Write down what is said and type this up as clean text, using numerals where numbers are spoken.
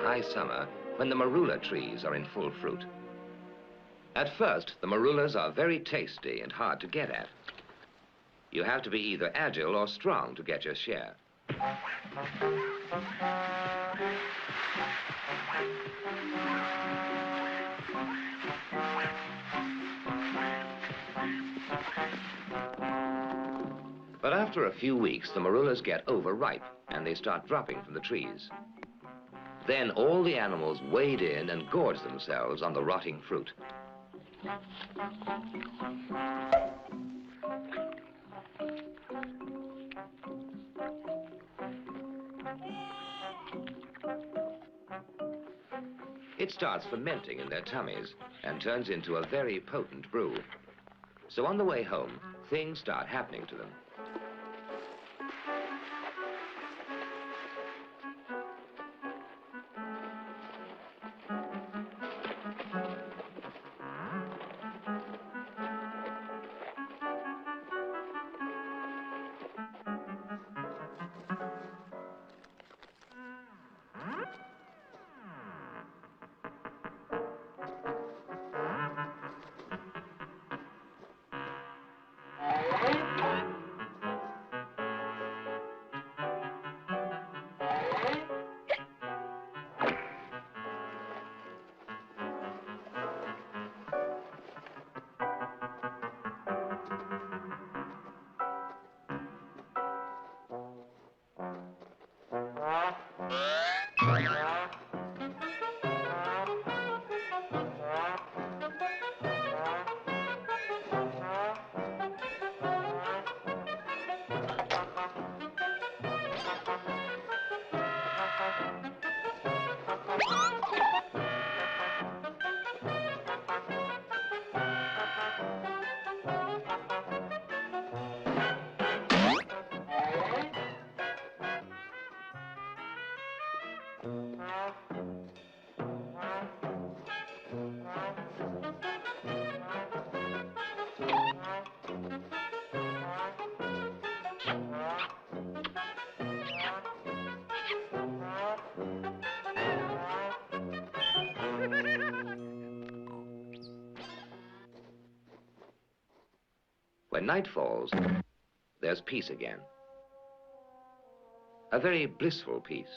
high summer when the marula trees are in full fruit. At first, the marulas are very tasty and hard to get at. You have to be either agile or strong to get your share. But after a few weeks, the marulas get overripe and they start dropping from the trees. Then all the animals wade in and gorge themselves on the rotting fruit. It starts fermenting in their tummies and turns into a very potent brew. So on the way home, things start happening to them. When night falls, there's peace again. A very blissful peace.